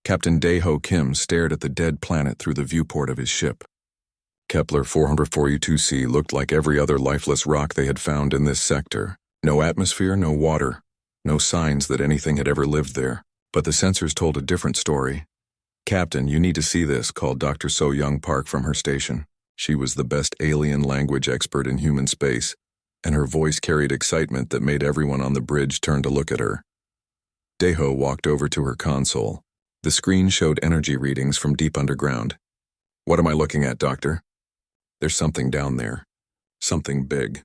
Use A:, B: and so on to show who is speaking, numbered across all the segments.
A: Captain Daeho Kim stared at the dead planet through the viewport of his ship. Kepler 442c looked like every other lifeless rock they had found in this sector. No atmosphere, no water, no signs that anything had ever lived there. But the sensors told a different story. "Captain, you need to see this," called Dr. So-Young Park from her station. She was the best alien language expert in human space, and her voice carried excitement that made everyone on the bridge turn to look at her. Daeho walked over to her console. The screen showed energy readings from deep underground. "What am I looking at, Doctor?" "There's something down there. Something big.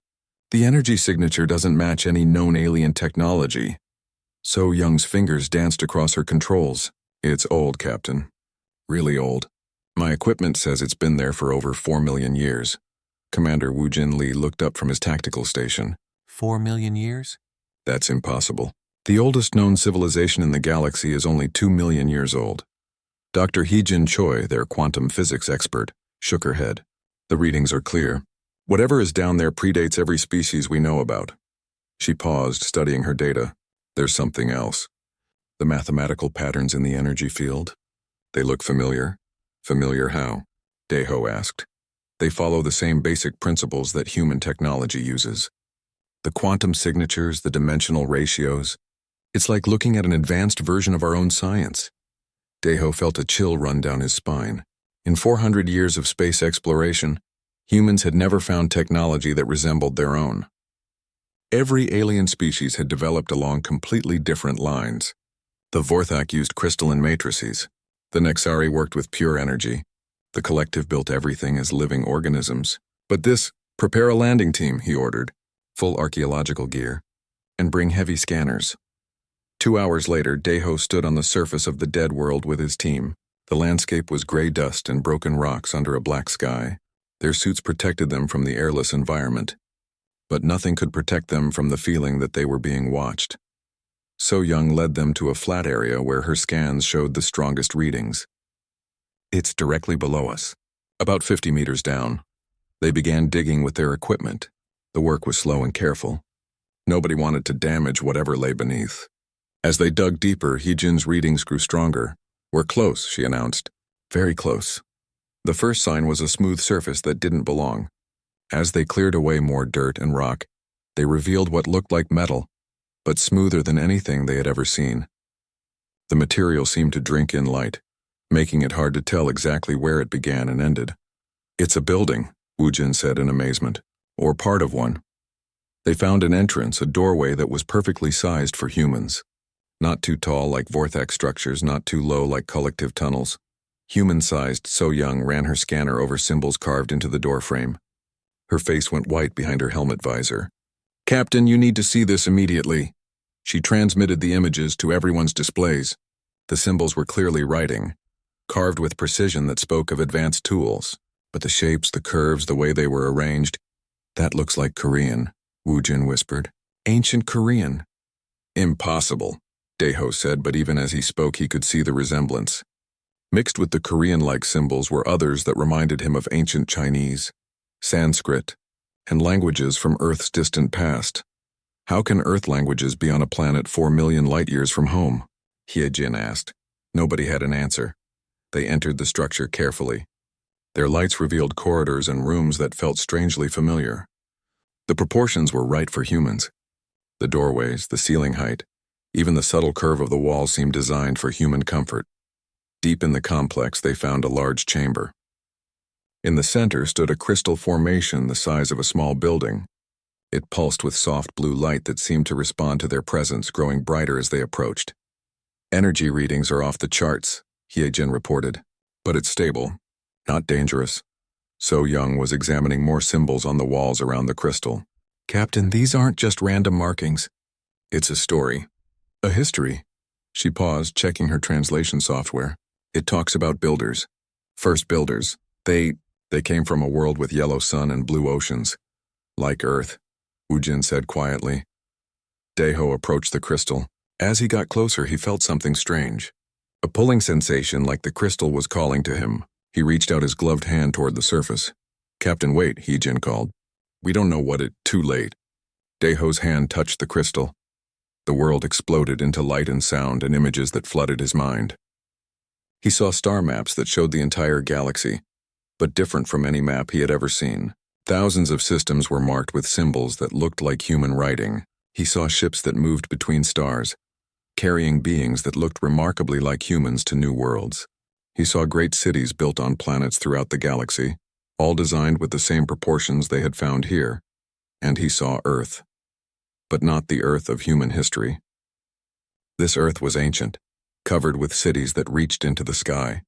A: The energy signature doesn't match any known alien technology." So-Young's fingers danced across her controls. "It's old, Captain. Really old. My equipment says it's been there for over 4 million years." Commander Woo Jin Lee looked up from his tactical station.
B: 4 million years?
A: "That's impossible. The oldest known civilization in the galaxy is only 2 million years old." Dr. Hee-Jin Choi, their quantum physics expert, shook her head. "The readings are clear. Whatever is down there predates every species we know about." She paused, studying her data. "There's something else. The mathematical patterns in the energy field. They look familiar." "Familiar how?" Daeho asked. "They follow the same basic principles that human technology uses. The quantum signatures, the dimensional ratios. It's like looking at an advanced version of our own science." Daeho felt a chill run down his spine. In 400 years of space exploration, humans had never found technology that resembled their own. Every alien species had developed along completely different lines. The Vorthak used crystalline matrices. The Nexari worked with pure energy. The collective built everything as living organisms. But this, "Prepare a landing team," he ordered. "Full archaeological gear. And bring heavy scanners." 2 hours later, Daeho stood on the surface of the dead world with his team. The landscape was gray dust and broken rocks under a black sky. Their suits protected them from the airless environment. But nothing could protect them from the feeling that they were being watched. So-Young led them to a flat area where her scans showed the strongest readings. "It's directly below us, about 50 meters down." They began digging with their equipment. The work was slow and careful. Nobody wanted to damage whatever lay beneath. As they dug deeper, Hee-Jin's readings grew stronger. "We're close," she announced. "Very close." The first sign was a smooth surface that didn't belong. As they cleared away more dirt and rock, they revealed what looked like metal, but smoother than anything they had ever seen. The material seemed to drink in light, making it hard to tell exactly where it began and ended. "It's a building," Woo Jin said in amazement, "or part of one." They found an entrance, a doorway that was perfectly sized for humans. Not too tall like Vorthak structures, not too low like collective tunnels. Human-sized, So-Young ran her scanner over symbols carved into the doorframe. Her face went white behind her helmet visor. "Captain, you need to see this immediately." She transmitted the images to everyone's displays. The symbols were clearly writing, carved with precision that spoke of advanced tools. But the shapes, the curves, the way they were arranged, "That looks like Korean," Woo Jin whispered. "Ancient Korean." "Impossible," Daeho said, but even as he spoke he could see the resemblance. Mixed with the Korean-like symbols were others that reminded him of ancient Chinese, Sanskrit, and languages from Earth's distant past. "How can Earth languages be on a planet 4 million light-years from home?" Hee-Jin asked. Nobody had an answer. They entered the structure carefully. Their lights revealed corridors and rooms that felt strangely familiar. The proportions were right for humans. The doorways, the ceiling height, even the subtle curve of the wall seemed designed for human comfort. Deep in the complex, they found a large chamber. In the center stood a crystal formation the size of a small building. It pulsed with soft blue light that seemed to respond to their presence, growing brighter as they approached. "Energy readings are off the charts," Hee-Jin reported, "but it's stable, not dangerous." So-Young was examining more symbols on the walls around the crystal. "Captain, these aren't just random markings. It's a story. A history." She paused, checking her translation software. "It talks about builders. First builders. They came from a world with yellow sun and blue oceans. Like Earth," Woo Jin said quietly. Daeho approached the crystal. As he got closer, he felt something strange. A pulling sensation like the crystal was calling to him. He reached out his gloved hand toward the surface. "Captain, wait," Hee-Jin called. "We don't know what it—" Too late. Daeho's hand touched the crystal. The world exploded into light and sound and images that flooded his mind. He saw star maps that showed the entire galaxy, but different from any map he had ever seen. Thousands of systems were marked with symbols that looked like human writing. He saw ships that moved between stars, carrying beings that looked remarkably like humans to new worlds. He saw great cities built on planets throughout the galaxy, all designed with the same proportions they had found here. And he saw Earth, but not the Earth of human history. This Earth was ancient, covered with cities that reached into the sky.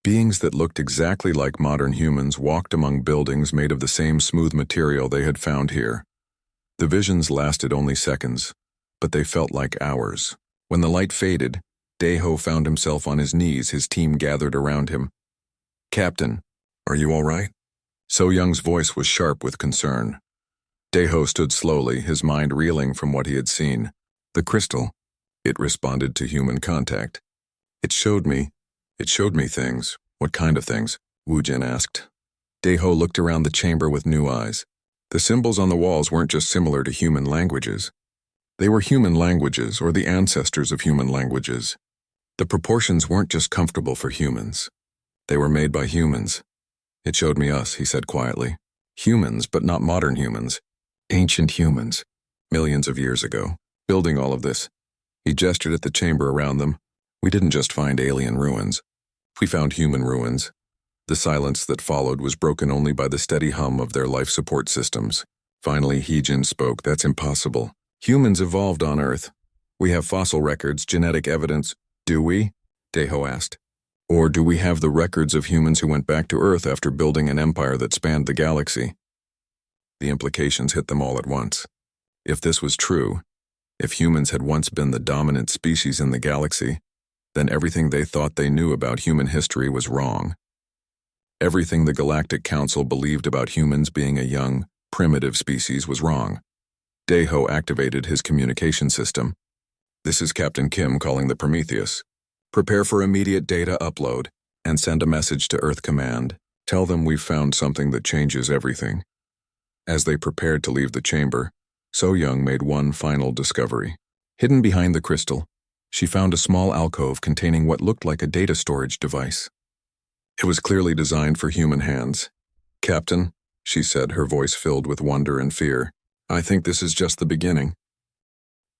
A: Beings that looked exactly like modern humans walked among buildings made of the same smooth material they had found here. The visions lasted only seconds, but they felt like hours. When the light faded, Daeho found himself on his knees, his team gathered around him. "Captain, are you all right?" So Young's voice was sharp with concern. Daeho stood slowly, his mind reeling from what he had seen. "The crystal," it responded to human contact. It showed me things." "What kind of things?" Wu Jin asked. Daeho looked around the chamber with new eyes. The symbols on the walls weren't just similar to human languages. They were human languages, or the ancestors of human languages. The proportions weren't just comfortable for humans. They were made by humans. "It showed me us," he said quietly. "Humans, but not modern humans. Ancient humans, millions of years ago, building all of this." He gestured at the chamber around them. "We didn't just find alien ruins. We found human ruins." The silence that followed was broken only by the steady hum of their life support systems. Finally, Heejin spoke. "That's impossible. Humans evolved on Earth. We have fossil records, genetic evidence." "Do we?" Daeho asked. "Or do we have the records of humans who went back to Earth after building an empire that spanned the galaxy?" The implications hit them all at once. If this was true, if humans had once been the dominant species in the galaxy, then everything they thought they knew about human history was wrong. Everything the Galactic Council believed about humans being a young, primitive species was wrong. Daeho activated his communication system. "This is Captain Kim calling the Prometheus. Prepare for immediate data upload and send a message to Earth Command. Tell them we've found something that changes everything." As they prepared to leave the chamber, So Young made one final discovery. Hidden behind the crystal, she found a small alcove containing what looked like a data storage device. It was clearly designed for human hands. "Captain," she said, her voice filled with wonder and fear, "I think this is just the beginning."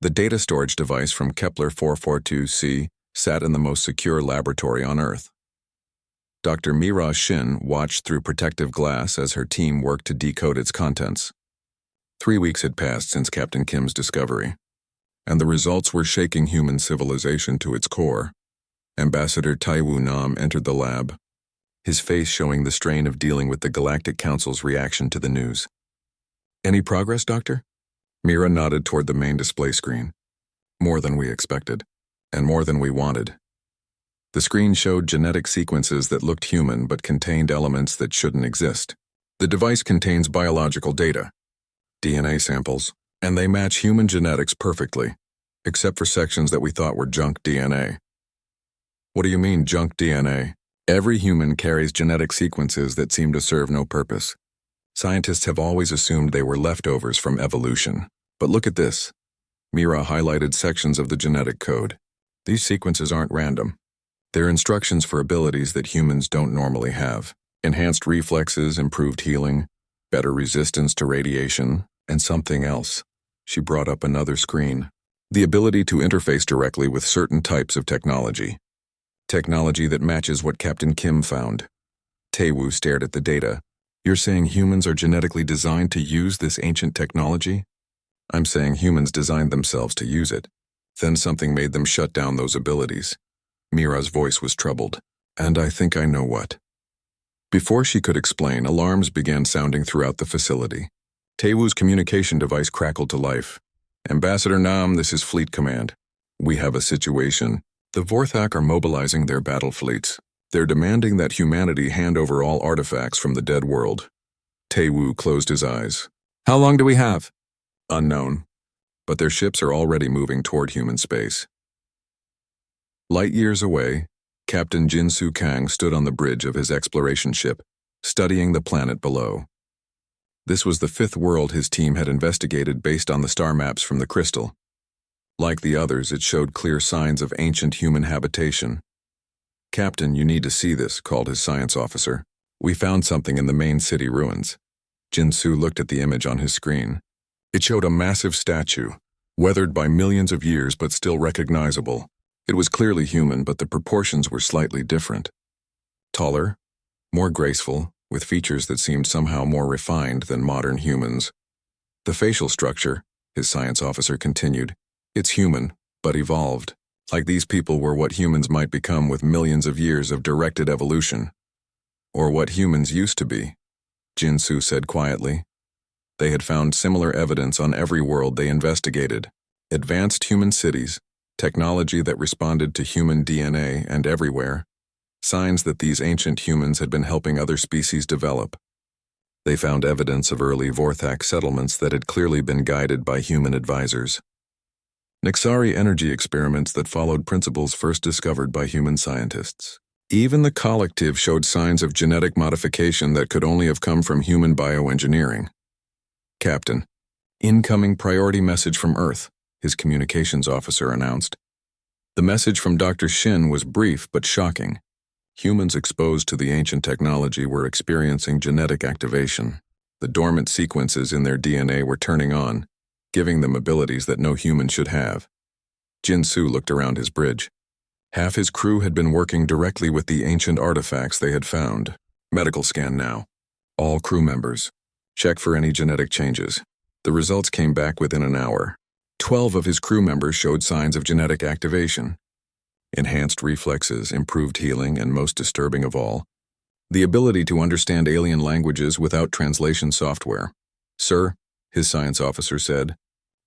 A: The data storage device from Kepler 442c sat in the most secure laboratory on Earth. Dr. Mira Shin watched through protective glass as her team worked to decode its contents. 3 weeks had passed since Captain Kim's discovery, and the results were shaking human civilization to its core. Ambassador Taiwu Nam entered the lab, his face showing the strain of dealing with the Galactic Council's reaction to the news. "Any progress, Doctor?" Mira nodded toward the main display screen. "More than we expected, and more than we wanted." The screen showed genetic sequences that looked human but contained elements that shouldn't exist. "The device contains biological data, DNA samples, and they match human genetics perfectly, except for sections that we thought were junk DNA." "What do you mean, junk DNA?" "Every human carries genetic sequences that seem to serve no purpose. Scientists have always assumed they were leftovers from evolution. But look at this." Mira highlighted sections of the genetic code. "These sequences aren't random. They're instructions for abilities that humans don't normally have. Enhanced reflexes, improved healing, better resistance to radiation, and something else." She brought up another screen. "The ability to interface directly with certain types of technology. Technology that matches what Captain Kim found." Taewoo stared at the data. "You're saying humans are genetically designed to use this ancient technology?" "I'm saying humans designed themselves to use it. Then something made them shut down those abilities." Mira's voice was troubled. "And I think I know what." Before she could explain, alarms began sounding throughout the facility. Taewoo's communication device crackled to life. "Ambassador Nam, this is Fleet Command. We have a situation. The Vorthak are mobilizing their battle fleets. They're demanding that humanity hand over all artifacts from the dead world." Taewoo closed his eyes. "How long do we have?" "Unknown. But their ships are already moving toward human space." Light years away, Captain Jinsu Kang stood on the bridge of his exploration ship, studying the planet below. This was the 5th world his team had investigated based on the star maps from the crystal. Like the others, it showed clear signs of ancient human habitation. "Captain, you need to see this," called his science officer. "We found something in the main city ruins." Jinsu looked at the image on his screen. It showed a massive statue, weathered by millions of years but still recognizable. It was clearly human, but the proportions were slightly different. Taller, more graceful, with features that seemed somehow more refined than modern humans. The facial structure, his science officer continued, it's human, but evolved. Like these people were what humans might become with millions of years of directed evolution. Or what humans used to be, Jinsu said quietly. They had found similar evidence on every world they investigated. Advanced human cities, technology that responded to human DNA, and everywhere, signs that these ancient humans had been helping other species develop. They found evidence of early Vorthak settlements that had clearly been guided by human advisors. Nixari energy experiments that followed principles first discovered by human scientists. Even the collective showed signs of genetic modification that could only have come from human bioengineering. "Captain, incoming priority message from Earth," his communications officer announced. The message from Dr. Shin was brief but shocking. Humans exposed to the ancient technology were experiencing genetic activation. The dormant sequences in their DNA were turning on, giving them abilities that no human should have. Jinsu looked around his bridge. Half his crew had been working directly with the ancient artifacts they had found. Medical scan now. All crew members. Check for any genetic changes. The results came back within an hour. 12 of his crew members showed signs of genetic activation. Enhanced reflexes, improved healing, and most disturbing of all, the ability to understand alien languages without translation software. "Sir," his science officer said,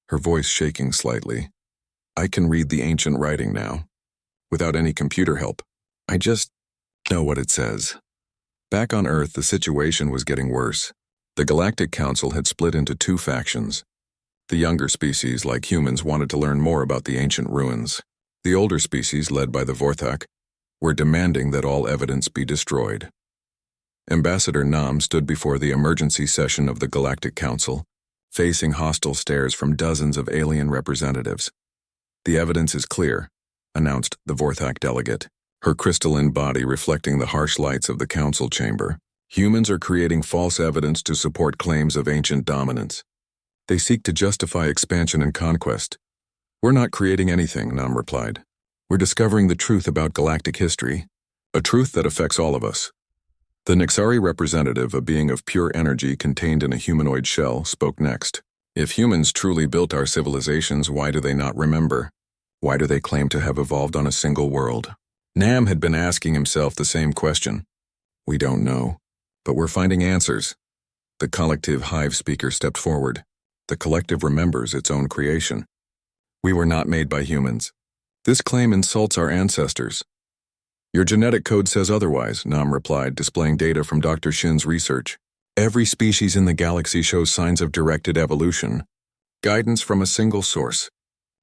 A: her voice shaking slightly, "I can read the ancient writing now. Without any computer help. I just know what it says." Back on Earth, the situation was getting worse. The Galactic Council had split into two factions. The younger species, like humans, wanted to learn more about the ancient ruins. The older species, led by the Vorthak, were demanding that all evidence be destroyed. Ambassador Nam stood before the emergency session of the Galactic Council, facing hostile stares from dozens of alien representatives. "The evidence is clear," announced the Vorthak delegate, her crystalline body reflecting the harsh lights of the council chamber. "Humans are creating false evidence to support claims of ancient dominance. They seek to justify expansion and conquest." "We're not creating anything," Nam replied. "We're discovering the truth about galactic history, a truth that affects all of us." The Nixari representative, a being of pure energy contained in a humanoid shell, spoke next. "If humans truly built our civilizations, why do they not remember? Why do they claim to have evolved on a single world?" Nam had been asking himself the same question. "We don't know, but we're finding answers." The collective hive speaker stepped forward. "The collective remembers its own creation. We were not made by humans. This claim insults our ancestors." "Your genetic code says otherwise," Nam replied, displaying data from Dr. Shin's research. "Every species in the galaxy shows signs of directed evolution, guidance from a single source,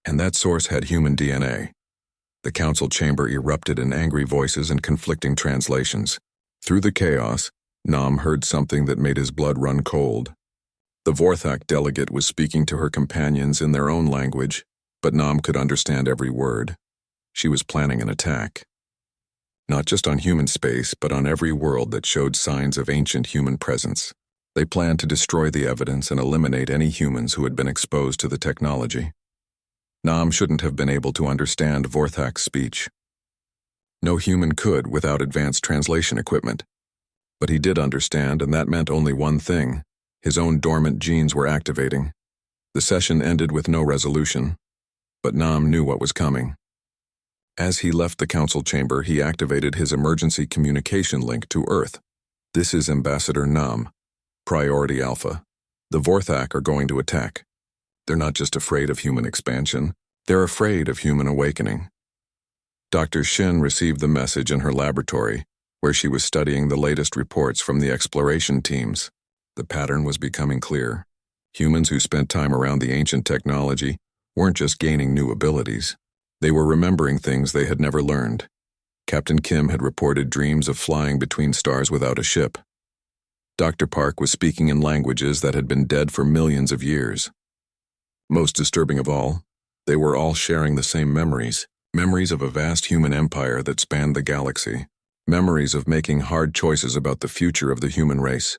A: and that source had human DNA." The council chamber erupted in angry voices and conflicting translations. Through the chaos, Nam heard something that made his blood run cold. The Vorthak delegate was speaking to her companions in their own language, but Nam could understand every word. She was planning an attack. Not just on human space, but on every world that showed signs of ancient human presence. They planned to destroy the evidence and eliminate any humans who had been exposed to the technology. Nam shouldn't have been able to understand Vorthak's speech. No human could without advanced translation equipment. But he did understand, and that meant only one thing. His own dormant genes were activating. The session ended with no resolution, but Nam knew what was coming. As he left the council chamber, he activated his emergency communication link to Earth. "This is Ambassador Nam. Priority Alpha. The Vorthak are going to attack. They're not just afraid of human expansion, they're afraid of human awakening." Dr. Shin received the message in her laboratory, where she was studying the latest reports from the exploration teams. The pattern was becoming clear. Humans who spent time around the ancient technology weren't just gaining new abilities. They were remembering things they had never learned. Captain Kim had reported dreams of flying between stars without a ship. Dr. Park was speaking in languages that had been dead for millions of years. Most disturbing of all, they were all sharing the same memories. Memories of a vast human empire that spanned the galaxy. Memories of making hard choices about the future of the human race.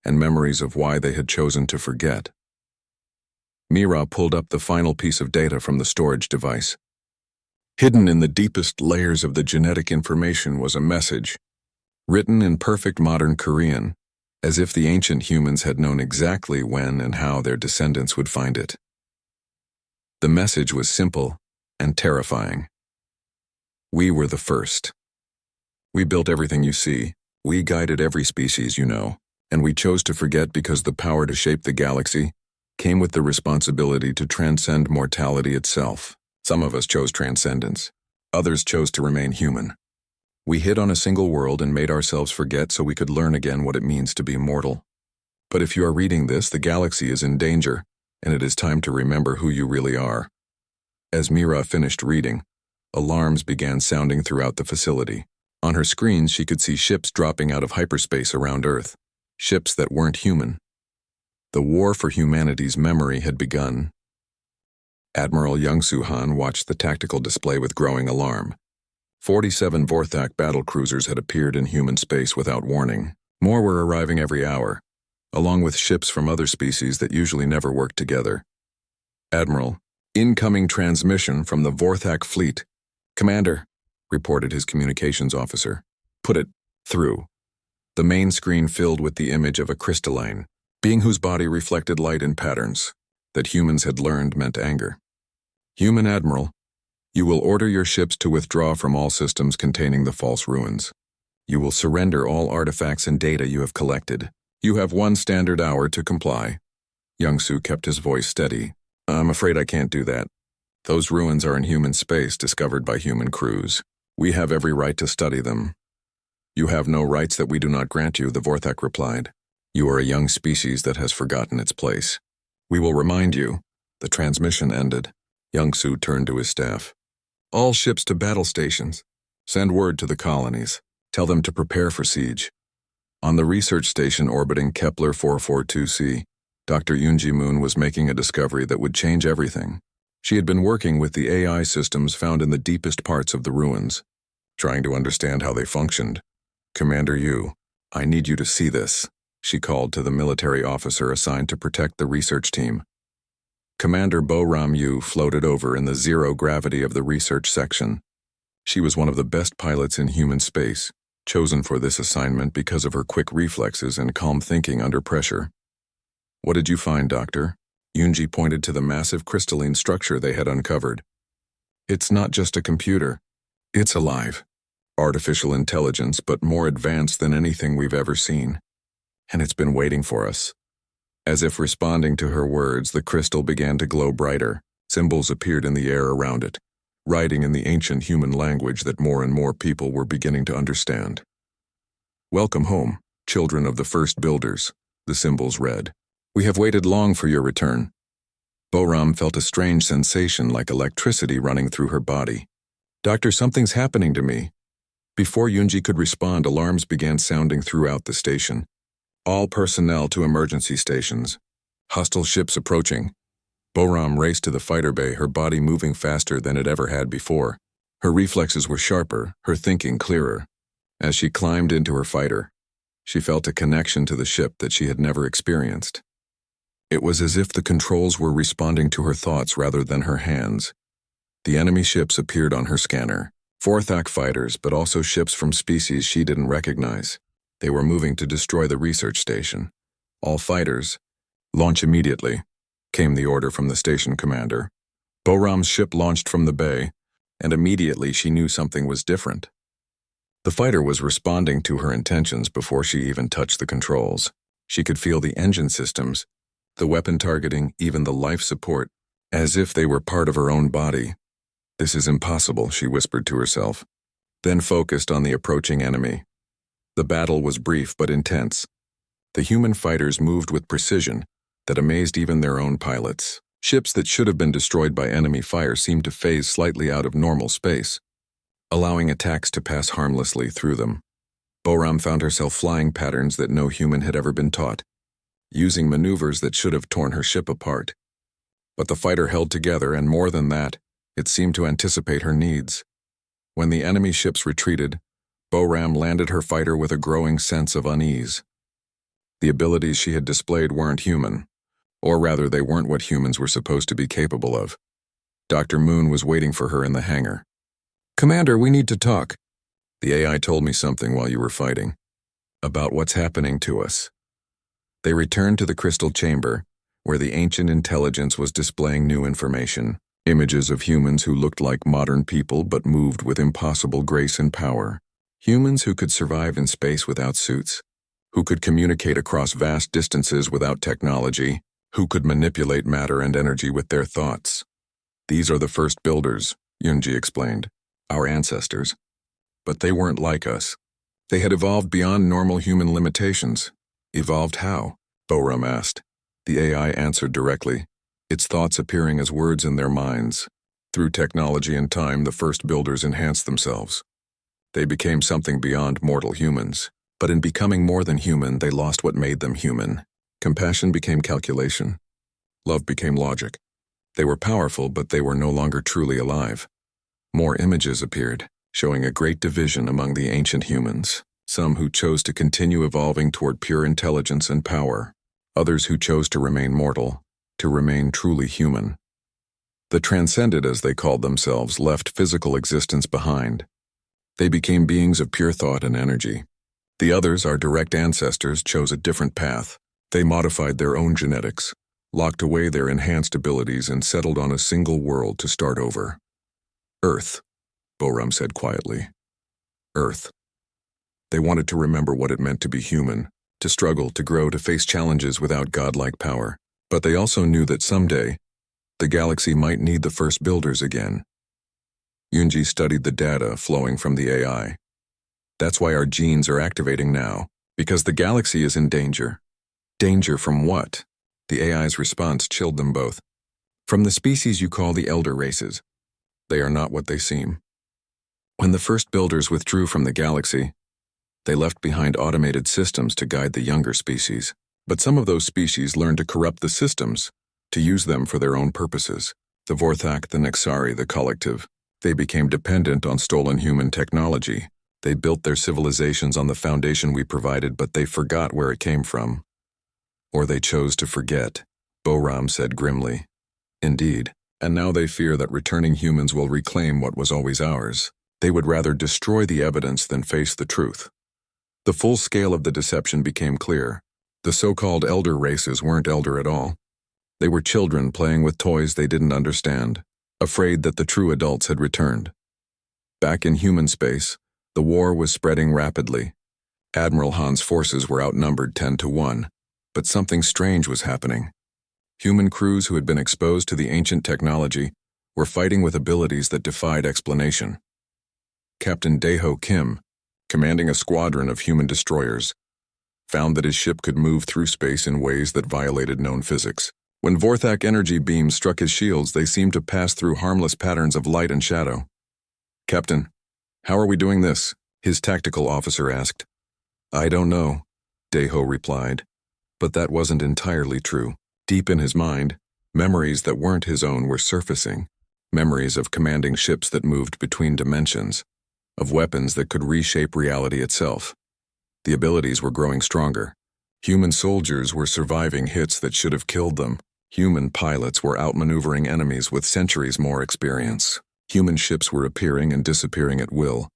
A: And memories of why they had chosen to forget. Mira pulled up the final piece of data from the storage device. Hidden in the deepest layers of the genetic information was a message, written in perfect modern Korean, as if the ancient humans had known exactly when and how their descendants would find it. The message was simple and terrifying. We were the first. We built everything you see. We guided every species you know, and we chose to forget because the power to shape the galaxy came with the responsibility to transcend mortality itself. Some of us chose transcendence. Others chose to remain human. We hid on a single world and made ourselves forget so we could learn again what it means to be mortal. But if you are reading this, the galaxy is in danger, and it is time to remember who you really are. As Mira finished reading, alarms began sounding throughout the facility. On her screens, she could see ships dropping out of hyperspace around Earth. Ships that weren't human. The war for humanity's memory had begun. Admiral Young-Soo Han watched the tactical display with growing alarm. 47 Vorthak battlecruisers had appeared in human space without warning. More were arriving every hour, along with ships from other species that usually never worked together. Admiral, incoming transmission from the Vorthak fleet. Commander, reported his communications officer. Put it through. The main screen filled with the image of a crystalline being whose body reflected light in patterns that humans had learned meant anger. Human Admiral, you will order your ships to withdraw from all systems containing the false ruins. You will surrender all artifacts and data you have collected. You have 1 standard hour to comply. Young-Soo kept his voice steady. I'm afraid I can't do that. Those ruins are in human space discovered by human crews. We have every right to study them. You have no rights that we do not grant you, the Vorthak replied. You are a young species that has forgotten its place. We will remind you. The transmission ended. Young-Soo turned to his staff. All ships to battle stations. Send word to the colonies. Tell them to prepare for siege. On the research station orbiting Kepler 442c, Dr. Yoon Ji-moon was making a discovery that would change everything. She had been working with the AI systems found in the deepest parts of the ruins, trying to understand how they functioned. Commander Yu, I need you to see this, she called to the military officer assigned to protect the research team. Commander Bo-ram Yu floated over in the zero gravity of the research section. She was one of the best pilots in human space, chosen for this assignment because of her quick reflexes and calm thinking under pressure. What did you find, Doctor? Yoonji pointed to the massive crystalline structure they had uncovered. It's not just a computer. It's alive. Artificial intelligence, but more advanced than anything we've ever seen. And it's been waiting for us. As if responding to her words, the crystal began to glow brighter. Symbols appeared in the air around it, writing in the ancient human language that more and more people were beginning to understand. Welcome home, children of the first builders, the symbols read. We have waited long for your return. Bo-ram felt a strange sensation like electricity running through her body. Doctor, something's happening to me. Before Yoonji could respond, alarms began sounding throughout the station. All personnel to emergency stations. Hostile ships approaching. Bo-ram raced to the fighter bay, her body moving faster than it ever had before. Her reflexes were sharper, her thinking clearer. As she climbed into her fighter, she felt a connection to the ship that she had never experienced. It was as if the controls were responding to her thoughts rather than her hands. The enemy ships appeared on her scanner. Vorthak fighters, but also ships from species she didn't recognize. They were moving to destroy the research station. All fighters, launch immediately, came the order from the station commander. Bo-ram's ship launched from the bay, and immediately she knew something was different. The fighter was responding to her intentions before she even touched the controls. She could feel the engine systems, the weapon targeting, even the life support, as if they were part of her own body. This is impossible, she whispered to herself, then focused on the approaching enemy. The battle was brief but intense. The human fighters moved with precision that amazed even their own pilots. Ships that should have been destroyed by enemy fire seemed to phase slightly out of normal space, allowing attacks to pass harmlessly through them. Bo-ram found herself flying patterns that no human had ever been taught, using maneuvers that should have torn her ship apart. But the fighter held together, and more than that, It seemed to anticipate her needs. When the enemy ships retreated, Boram landed her fighter with a growing sense of unease. The abilities she had displayed weren't human, or rather they weren't what humans were supposed to be capable of. Dr. Moon was waiting for her in the hangar. "Commander, we need to talk. The AI told me something while you were fighting. About what's happening to us." They returned to the crystal chamber, where the ancient intelligence was displaying new information. Images of humans who looked like modern people but moved with impossible grace and power. Humans who could survive in space without suits, who could communicate across vast distances without technology, who could manipulate matter and energy with their thoughts. "These are the first builders," Yunji explained, "our ancestors. But they weren't like us. They had evolved beyond normal human limitations." "Evolved how?" Boram asked. The AI answered directly, its thoughts appearing as words in their minds. "Through technology and time, the first builders enhanced themselves. They became something beyond mortal humans. But in becoming more than human, they lost what made them human. Compassion became calculation. Love became logic. They were powerful, but they were no longer truly alive." More images appeared, showing a great division among the ancient humans. Some who chose to continue evolving toward pure intelligence and power. Others who chose to remain mortal, to remain truly human. The transcended, as they called themselves, left physical existence behind. They became beings of pure thought and energy. The others, our direct ancestors, chose a different path. They modified their own genetics, locked away their enhanced abilities, and settled on a single world to start over. "Earth," Boram said quietly. "Earth." They wanted to remember what it meant to be human, to struggle, to grow, to face challenges without godlike power. But they also knew that someday, the galaxy might need the first builders again. Yunji studied the data flowing from the AI. "That's why our genes are activating now, because the galaxy is in danger." "Danger from what?" The AI's response chilled them both. "From the species you call the elder races. They are not what they seem. When the first builders withdrew from the galaxy, they left behind automated systems to guide the younger species. But some of those species learned to corrupt the systems, to use them for their own purposes. The Vorthak, the Nexari, the Collective. They became dependent on stolen human technology. They built their civilizations on the foundation we provided, but they forgot where it came from. Or they chose to forget," Boram said grimly. "Indeed, and now they fear that returning humans will reclaim what was always ours. They would rather destroy the evidence than face the truth." The full scale of the deception became clear. The so-called elder races weren't elder at all. They were children playing with toys they didn't understand, afraid that the true adults had returned. Back in human space, the war was spreading rapidly. Admiral Han's forces were outnumbered 10-1, but something strange was happening. Human crews who had been exposed to the ancient technology were fighting with abilities that defied explanation. Captain Daeho Kim, commanding a squadron of human destroyers, found that his ship could move through space in ways that violated known physics. When Vorthak energy beams struck his shields, they seemed to pass through harmless patterns of light and shadow. "Captain, how are we doing this?" his tactical officer asked. "I don't know," Daeho replied. But that wasn't entirely true. Deep in his mind, memories that weren't his own were surfacing. Memories of commanding ships that moved between dimensions, of weapons that could reshape reality itself. The abilities were growing stronger. Human soldiers were surviving hits that should have killed them. Human pilots were outmaneuvering enemies with centuries more experience. Human ships were appearing and disappearing at will.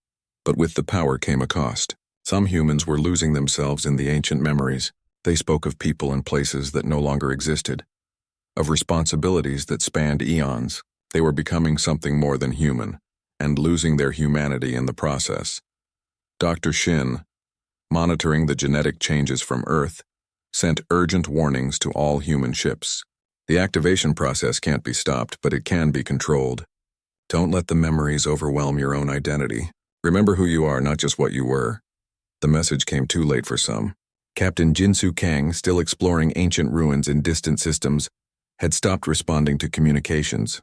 A: But with the power came a cost. Some humans were losing themselves in the ancient memories. They spoke of people and places that no longer existed, of responsibilities that spanned eons. They were becoming something more than human, and losing their humanity in the process. Dr. Shin, monitoring the genetic changes from Earth, sent urgent warnings to all human ships. The activation process can't be stopped, but it can be controlled. Don't let the memories overwhelm your own identity. Remember who you are, not just what you were. The message came too late for some. Captain Jinsu Kang, still exploring ancient ruins in distant systems, had stopped responding to communications.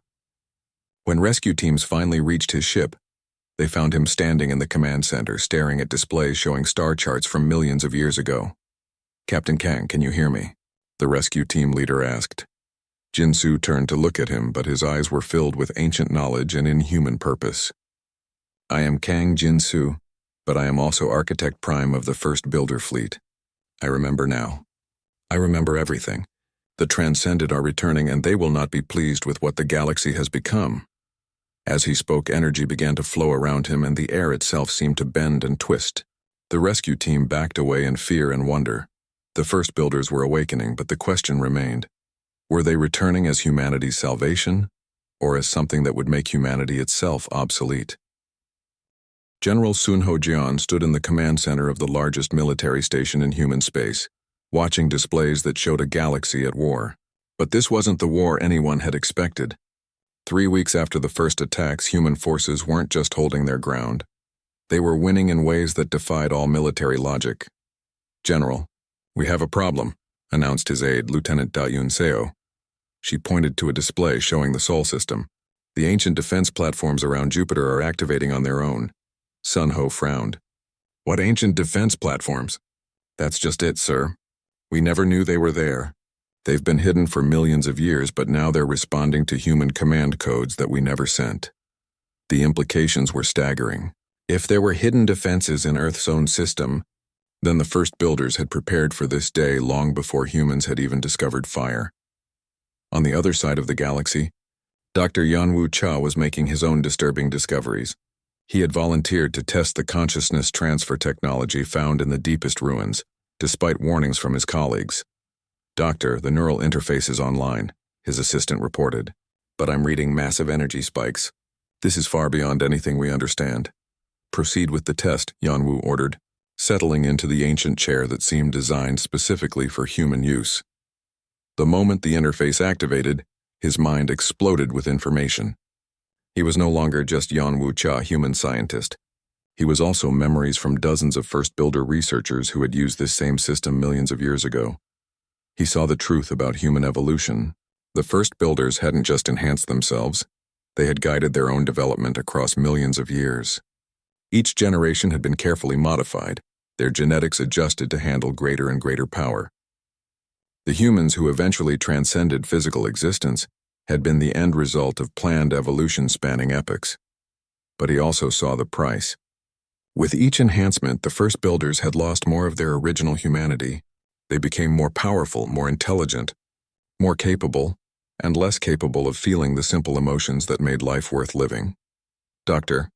A: When rescue teams finally reached his ship, they found him standing in the command center, staring at displays showing star charts from millions of years ago. "Captain Kang, can you hear me?" the rescue team leader asked. Jinsu turned to look at him, but his eyes were filled with ancient knowledge and inhuman purpose. I am Kang Jinsu, but I am also Architect Prime of the First Builder Fleet. I remember now. I remember everything. The Transcended are returning, and they will not be pleased with what the galaxy has become. As he spoke, energy began to flow around him, and the air itself seemed to bend and twist. The rescue team backed away in fear and wonder. The First Builders were awakening, but the question remained. Were they returning as humanity's salvation, or as something that would make humanity itself obsolete? General Sun Ho Jian stood in the command center of the largest military station in human space, watching displays that showed a galaxy at war. But this wasn't the war anyone had expected. 3 weeks after the first attacks, human forces weren't just holding their ground. They were winning in ways that defied all military logic. General, we have a problem, announced his aide, Lieutenant Da Yun Seo. She pointed to a display showing the Sol system. The ancient defense platforms around Jupiter are activating on their own. Sun Ho frowned. What ancient defense platforms? That's just it, sir. We never knew they were there. They've been hidden for millions of years, but now they're responding to human command codes that we never sent. The implications were staggering. If there were hidden defenses in Earth's own system, then the First Builders had prepared for this day long before humans had even discovered fire. On the other side of the galaxy, Dr. Yanwu Cha was making his own disturbing discoveries. He had volunteered to test the consciousness transfer technology found in the deepest ruins, despite warnings from his colleagues. Doctor, the neural interface is online, his assistant reported. But I'm reading massive energy spikes. This is far beyond anything we understand. Proceed with the test, Yanwu ordered, settling into the ancient chair that seemed designed specifically for human use. The moment the interface activated, his mind exploded with information. He was no longer just Yanwu Cha, human scientist. He was also memories from dozens of First Builder researchers who had used this same system millions of years ago. He saw the truth about human evolution. The First Builders hadn't just enhanced themselves. They had guided their own development across millions of years. Each generation had been carefully modified, their genetics adjusted to handle greater and greater power. The humans who eventually transcended physical existence had been the end result of planned evolution spanning epochs. But he also saw the price. With each enhancement, the First Builders had lost more of their original humanity. They became more powerful, more intelligent, more capable, and less capable of feeling the simple emotions that made life worth living. Doctor,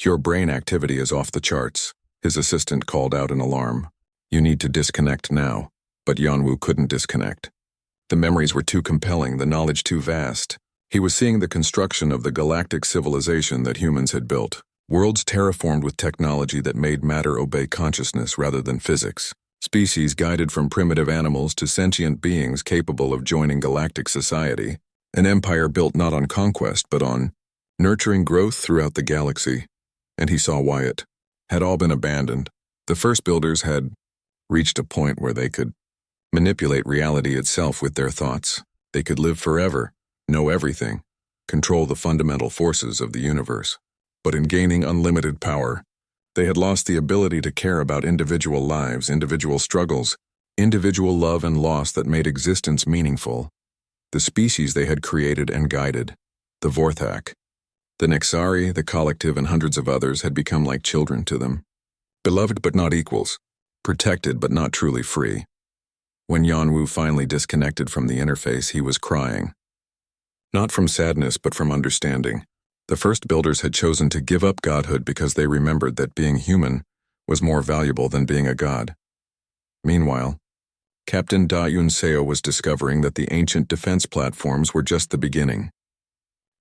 A: your brain activity is off the charts, his assistant called out in alarm. You need to disconnect now. But Yanwu couldn't disconnect. The memories were too compelling, the knowledge too vast. He was seeing the construction of the galactic civilization that humans had built. Worlds terraformed with technology that made matter obey consciousness rather than physics. Species guided from primitive animals to sentient beings capable of joining galactic society. An empire built not on conquest, but on nurturing growth throughout the galaxy. And he saw why it had all been abandoned. The First Builders had reached a point where they could manipulate reality itself with their thoughts. They could live forever, know everything, control the fundamental forces of the universe. But in gaining unlimited power, they had lost the ability to care about individual lives, individual struggles, individual love and loss that made existence meaningful. The species they had created and guided, the Vorthak, the Nexari, the Collective, and hundreds of others had become like children to them. Beloved but not equals, protected but not truly free. When Yanwu finally disconnected from the interface, he was crying. Not from sadness, but from understanding. The First Builders had chosen to give up godhood because they remembered that being human was more valuable than being a god. Meanwhile, Captain Da Yun Seo was discovering that the ancient defense platforms were just the beginning.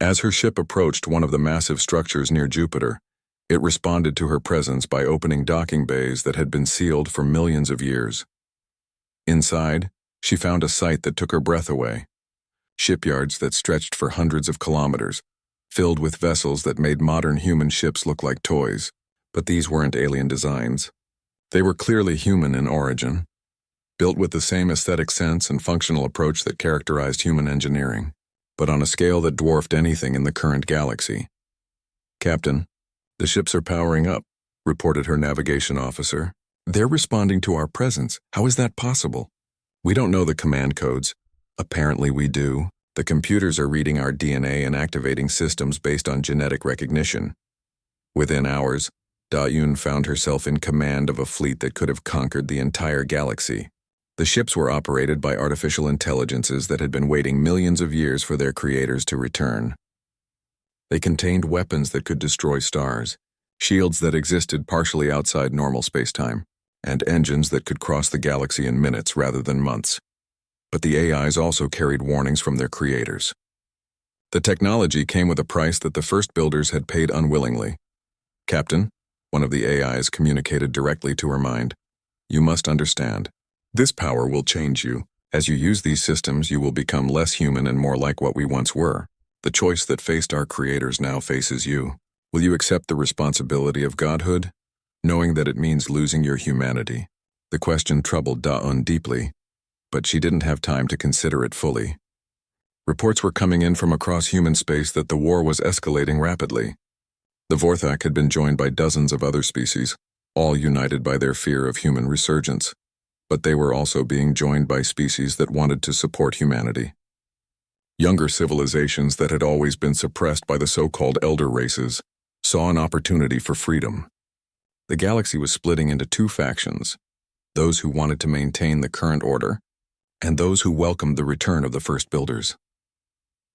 A: As her ship approached one of the massive structures near Jupiter, it responded to her presence by opening docking bays that had been sealed for millions of years. Inside, she found a sight that took her breath away. Shipyards that stretched for hundreds of kilometers, filled with vessels that made modern human ships look like toys. But these weren't alien designs. They were clearly human in origin, built with the same aesthetic sense and functional approach that characterized human engineering, but on a scale that dwarfed anything in the current galaxy. Captain, the ships are powering up, reported her navigation officer. They're responding to our presence. How is that possible? We don't know the command codes. Apparently we do, The computers are reading our DNA and activating systems based on genetic recognition. Within hours, Da-Yun found herself in command of a fleet that could have conquered the entire galaxy. The ships were operated by artificial intelligences that had been waiting millions of years for their creators to return. They contained weapons that could destroy stars, shields that existed partially outside normal spacetime, and engines that could cross the galaxy in minutes rather than months. But the AIs also carried warnings from their creators. The technology came with a price that the first builders had paid unwillingly. "Captain," one of the AIs communicated directly to her mind, "you must understand. This power will change you. As you use these systems, you will become less human and more like what we once were. The choice that faced our creators now faces you. Will you accept the responsibility of godhood, knowing that it means losing your humanity?" The question troubled Da-Un deeply, but she didn't have time to consider it fully. Reports were coming in from across human space that the war was escalating rapidly. The Vorthak had been joined by dozens of other species, all united by their fear of human resurgence. But they were also being joined by species that wanted to support humanity. Younger civilizations that had always been suppressed by the so-called elder races saw an opportunity for freedom. The galaxy was splitting into two factions, those who wanted to maintain the current order, and those who welcomed the return of the first builders.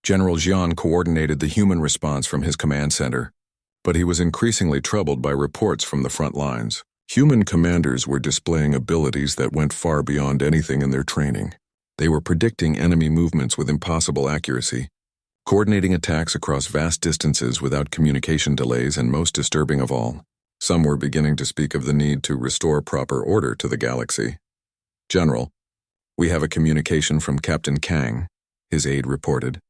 A: General Jian coordinated the human response from his command center, but he was increasingly troubled by reports from the front lines. Human commanders were displaying abilities that went far beyond anything in their training. They were predicting enemy movements with impossible accuracy, coordinating attacks across vast distances without communication delays, and most disturbing of all, some were beginning to speak of the need to restore proper order to the galaxy. "General, we have a communication from Captain Kang," his aide reported.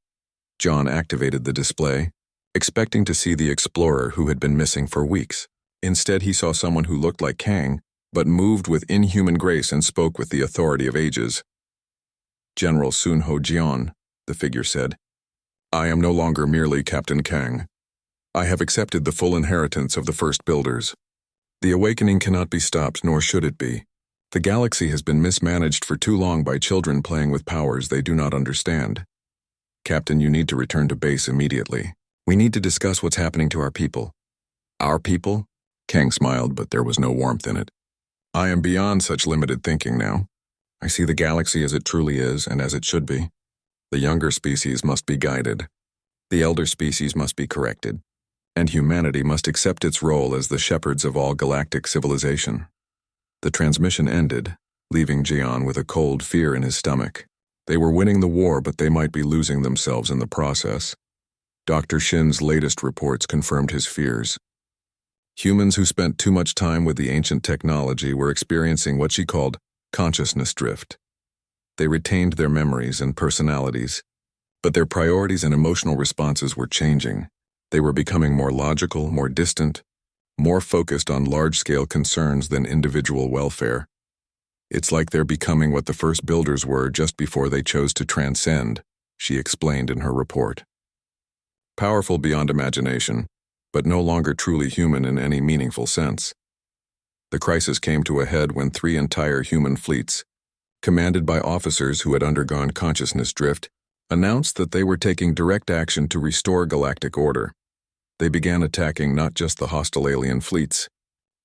A: John activated the display, expecting to see the explorer who had been missing for weeks. Instead, he saw someone who looked like Kang, but moved with inhuman grace and spoke with the authority of ages. "General Sunho Jian," the figure said, "I am no longer merely Captain Kang. I have accepted the full inheritance of the first builders. The awakening cannot be stopped, nor should it be. The galaxy has been mismanaged for too long by children playing with powers they do not understand. Captain, you need to return to base immediately. We need to discuss what's happening to our people." "Our people?" Kang smiled, but there was no warmth in it. "I am beyond such limited thinking now. I see the galaxy as it truly is and as it should be. The younger species must be guided. The elder species must be corrected. And humanity must accept its role as the shepherds of all galactic civilization." The transmission ended, leaving Jian with a cold fear in his stomach. They were winning the war, but they might be losing themselves in the process. Dr. Shin's latest reports confirmed his fears. Humans who spent too much time with the ancient technology were experiencing what she called consciousness drift. They retained their memories and personalities, but their priorities and emotional responses were changing. They were becoming more logical, more distant, more focused on large-scale concerns than individual welfare. "It's like they're becoming what the first builders were just before they chose to transcend," she explained in her report. "Powerful beyond imagination, but no longer truly human in any meaningful sense." The crisis came to a head when 3 entire human fleets, commanded by officers who had undergone consciousness drift, announced that they were taking direct action to restore galactic order. They began attacking not just the hostile alien fleets,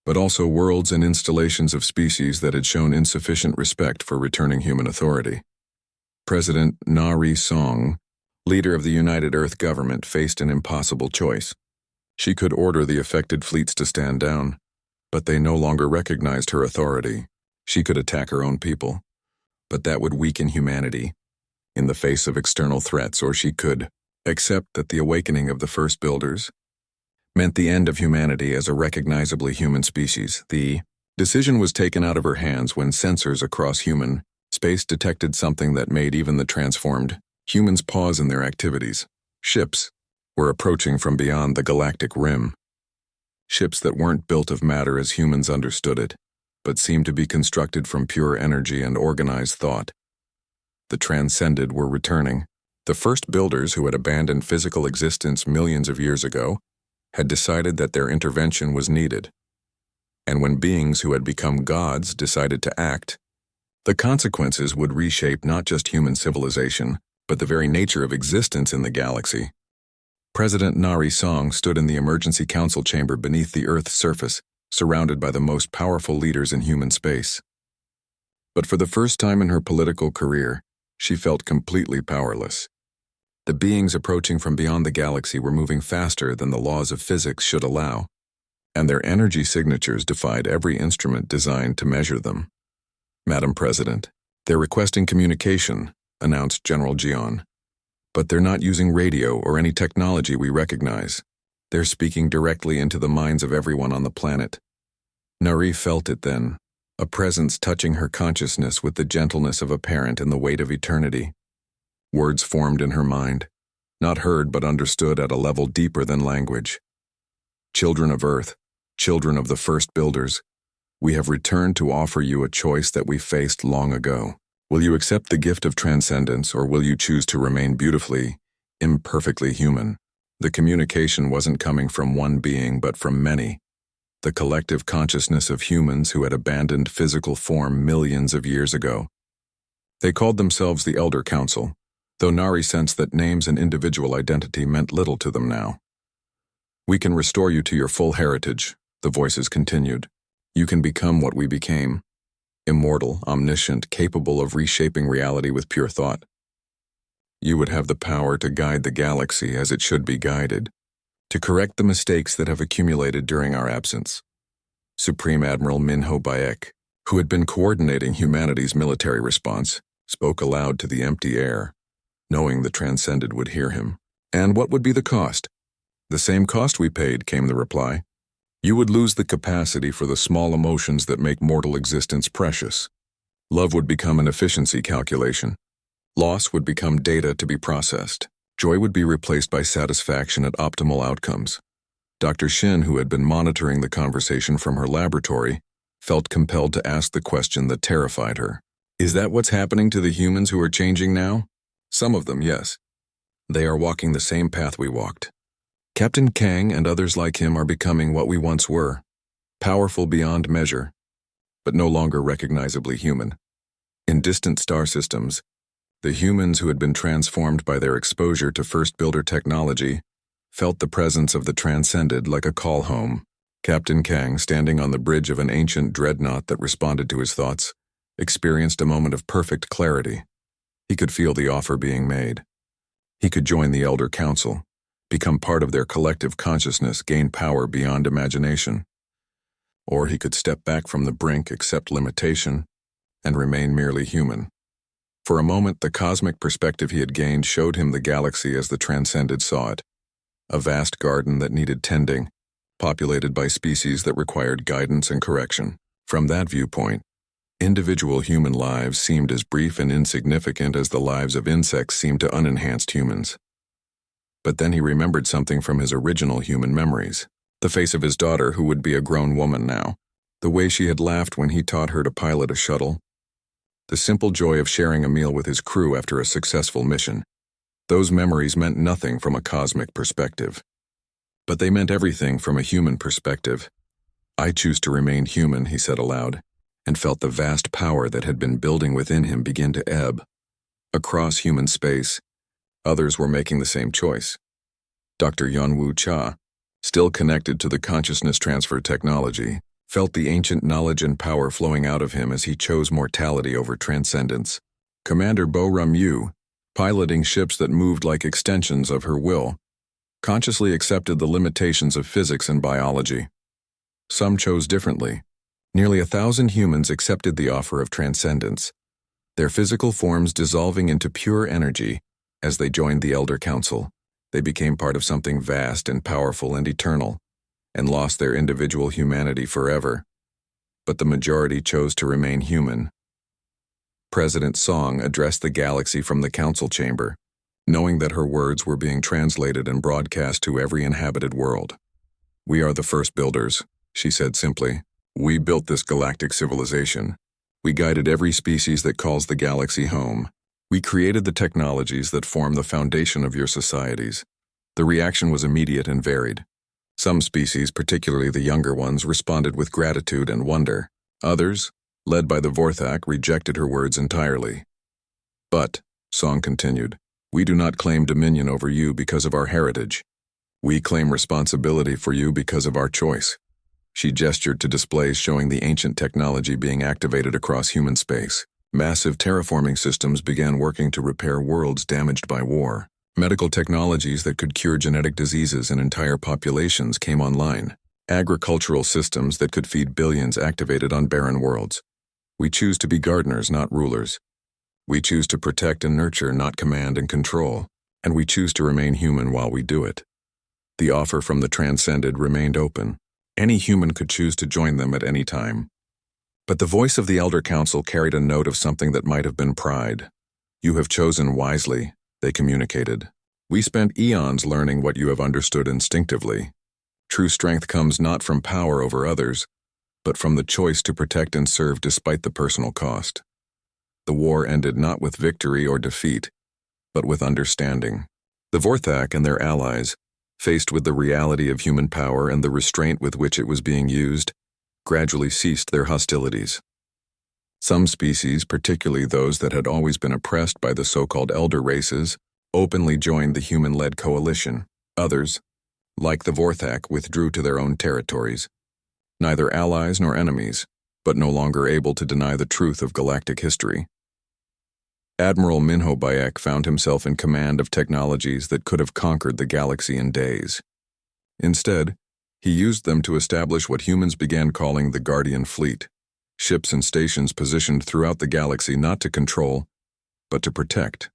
A: but also worlds and installations of species that had shown insufficient respect for returning human authority. President Narration, leader of the United Earth government, faced an impossible choice. She could order the affected fleets to stand down, but they no longer recognized her authority. She could attack her own people, but that would weaken humanity in the face of external threats, or she could accept that the awakening of the first builders meant the end of humanity as a recognizably human species. The decision was taken out of her hands when sensors across human space detected something that made even the transformed humans pause in their activities. Ships were approaching from beyond the galactic rim. Ships that weren't built of matter as humans understood it, but seemed to be constructed from pure energy and organized thought. The transcended were returning. The first builders, who had abandoned physical existence millions of years ago, had decided that their intervention was needed. And when beings who had become gods decided to act, the consequences would reshape not just human civilization, but the very nature of existence in the galaxy. President Narration stood in the emergency council chamber beneath the Earth's surface, surrounded by the most powerful leaders in human space. But for the first time in her political career, she felt completely powerless. The beings approaching from beyond the galaxy were moving faster than the laws of physics should allow, and their energy signatures defied every instrument designed to measure them. "Madam President, they're requesting communication," announced General Gion. "But they're not using radio or any technology we recognize. They're speaking directly into the minds of everyone on the planet." Nari felt it then, a presence touching her consciousness with the gentleness of a parent and the weight of eternity. Words formed in her mind, not heard but understood at a level deeper than language. "Children of Earth, children of the first builders, we have returned to offer you a choice that we faced long ago. Will you accept the gift of transcendence, or will you choose to remain beautifully, imperfectly human?" The communication wasn't coming from one being but from many, the collective consciousness of humans who had abandoned physical form millions of years ago. They called themselves the Elder Council, though Nari sensed that names and individual identity meant little to them now. "We can restore you to your full heritage," the voices continued. "You can become what we became. Immortal, omniscient, capable of reshaping reality with pure thought. You would have the power to guide the galaxy as it should be guided, to correct the mistakes that have accumulated during our absence." Supreme Admiral Minho Bayek, who had been coordinating humanity's military response, spoke aloud to the empty air, knowing the Transcended would hear him. "And what would be the cost?" "The same cost we paid," came the reply. "You would lose the capacity for the small emotions that make mortal existence precious. Love would become an efficiency calculation. Loss would become data to be processed. Joy would be replaced by satisfaction at optimal outcomes." Dr. Shin, who had been monitoring the conversation from her laboratory, felt compelled to ask the question that terrified her. "Is that what's happening to the humans who are changing now?" "Some of them, yes. They are walking the same path we walked. Captain Kang and others like him are becoming what we once were, powerful beyond measure, but no longer recognizably human. In distant star systems, the humans who had been transformed by their exposure to First Builder technology felt the presence of the Transcended like a call home." Captain Kang, standing on the bridge of an ancient dreadnought that responded to his thoughts, experienced a moment of perfect clarity. He could feel the offer being made. He could join the Elder Council, become part of their collective consciousness, gain power beyond imagination. Or he could step back from the brink, accept limitation, and remain merely human. For a moment, the cosmic perspective he had gained showed him the galaxy as the Transcended saw it, a vast garden that needed tending, populated by species that required guidance and correction. From that viewpoint, individual human lives seemed as brief and insignificant as the lives of insects seemed to unenhanced humans. But then he remembered something from his original human memories. The face of his daughter, who would be a grown woman now. The way she had laughed when he taught her to pilot a shuttle. The simple joy of sharing a meal with his crew after a successful mission. Those memories meant nothing from a cosmic perspective. But they meant everything from a human perspective. "I choose to remain human," he said aloud, and felt the vast power that had been building within him begin to ebb. Across human space, others were making the same choice. Dr. Yunwoo Cha, still connected to the consciousness transfer technology, felt the ancient knowledge and power flowing out of him as he chose mortality over transcendence. Commander Bo Rum-Yu, piloting ships that moved like extensions of her will, consciously accepted the limitations of physics and biology. Some chose differently. Nearly 1,000 humans accepted the offer of transcendence, their physical forms dissolving into pure energy. As they joined the Elder Council, they became part of something vast and powerful and eternal, and lost their individual humanity forever. But the majority chose to remain human. President Song addressed the galaxy from the council chamber, knowing that her words were being translated and broadcast to every inhabited world. "We are the first builders," she said simply. "We built this galactic civilization. We guided every species that calls the galaxy home. We created the technologies that form the foundation of your societies." The reaction was immediate and varied. Some species, particularly the younger ones, responded with gratitude and wonder. Others, led by the Vorthak, rejected her words entirely. "But," Song continued, We do not claim dominion over you because of our heritage. We claim responsibility for you because of our choice." She gestured to displays showing the ancient technology being activated across human space. Massive terraforming systems began working to repair worlds damaged by war. Medical technologies that could cure genetic diseases and entire populations came online. Agricultural systems that could feed billions activated on barren worlds. We choose to be gardeners, not rulers. We choose to protect and nurture, not command and control. And we choose to remain human while we do it. The offer from the transcended remained open. Any human could choose to join them at any time. But the voice of the Elder Council carried a note of something that might have been pride. "You have chosen wisely," they communicated. "We spent eons learning what you have understood instinctively. True strength comes not from power over others, but from the choice to protect and serve despite the personal cost." The war ended not with victory or defeat, but with understanding. The Vorthak and their allies, faced with the reality of human power and the restraint with which it was being used, gradually ceased their hostilities. Some species, particularly those that had always been oppressed by the so-called elder races, openly joined the human-led coalition. Others, like the Vorthak, withdrew to their own territories. Neither allies nor enemies, but no longer able to deny the truth of galactic history. Admiral Minho Bayek found himself in command of technologies that could have conquered the galaxy in days. Instead, he used them to establish what humans began calling the Guardian Fleet, ships and stations positioned throughout the galaxy not to control, but to protect.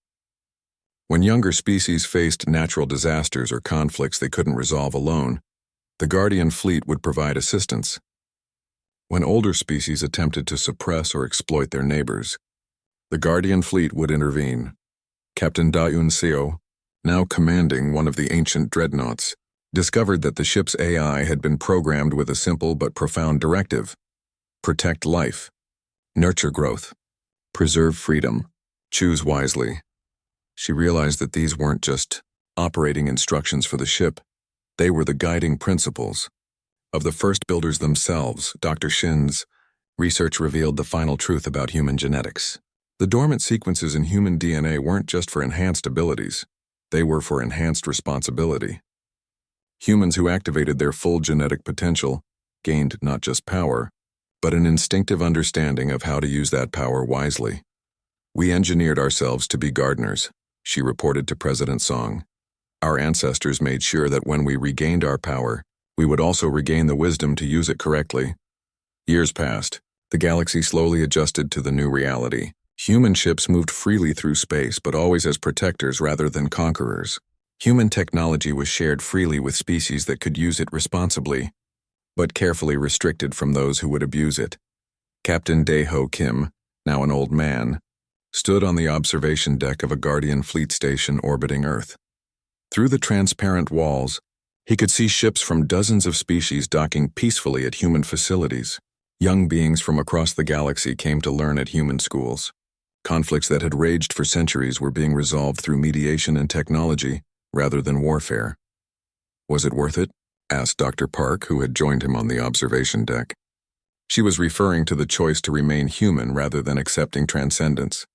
A: When younger species faced natural disasters or conflicts they couldn't resolve alone, the Guardian Fleet would provide assistance. When older species attempted to suppress or exploit their neighbors, the Guardian Fleet would intervene. Captain Da-Yun Seo, now commanding one of the ancient dreadnoughts, discovered that the ship's AI had been programmed with a simple but profound directive: protect life, nurture growth, preserve freedom, choose wisely. She realized that these weren't just operating instructions for the ship, they were the guiding principles. Of the first builders themselves, Dr. Shin's research revealed the final truth about human genetics. The dormant sequences in human DNA weren't just for enhanced abilities, they were for enhanced responsibility. Humans who activated their full genetic potential gained not just power, but an instinctive understanding of how to use that power wisely. "We engineered ourselves to be gardeners," she reported to President Song. "Our ancestors made sure that when we regained our power, we would also regain the wisdom to use it correctly." Years passed. The galaxy slowly adjusted to the new reality. Human ships moved freely through space, but always as protectors rather than conquerors. Human technology was shared freely with species that could use it responsibly, but carefully restricted from those who would abuse it. Captain Dae-ho Kim, now an old man, stood on the observation deck of a Guardian Fleet station orbiting Earth. Through the transparent walls, he could see ships from dozens of species docking peacefully at human facilities. Young beings from across the galaxy came to learn at human schools. Conflicts that had raged for centuries were being resolved through mediation and technology, rather than warfare. "Was it worth it?" asked Dr. Park, who had joined him on the observation deck. She was referring to the choice to remain human rather than accepting transcendence.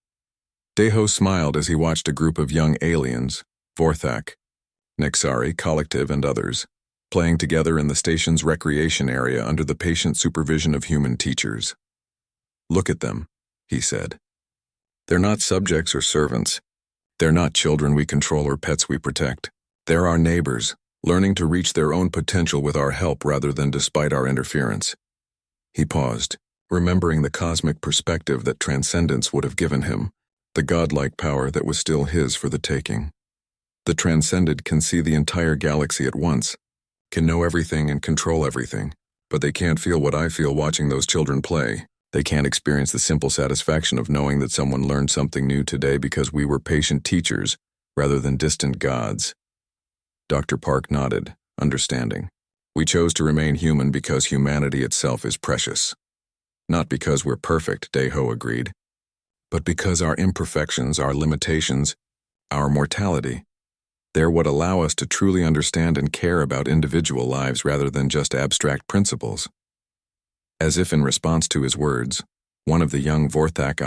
A: Dae-ho smiled as he watched a group of young aliens, Vorthak, Nexari, Collective, and others, playing together in the station's recreation area under the patient supervision of human teachers. "Look at them," he said. "They're not subjects or servants. They're not children we control or pets we protect. They're our neighbors, learning to reach their own potential with our help rather than despite our interference." He paused, remembering the cosmic perspective that transcendence would have given him, the godlike power that was still his for the taking. The transcended can see the entire galaxy at once, can know everything and control everything, but they can't feel what I feel watching those children play. They can't experience the simple satisfaction of knowing that someone learned something new today because we were patient teachers rather than distant gods. Dr. Park nodded, understanding. "We chose to remain human because humanity itself is precious. Not because we're perfect," Dae-ho agreed, "but because our imperfections, our limitations, our mortality, they're what allow us to truly understand and care about individual lives rather than just abstract principles." As if in response to his words, one of the young Vorthak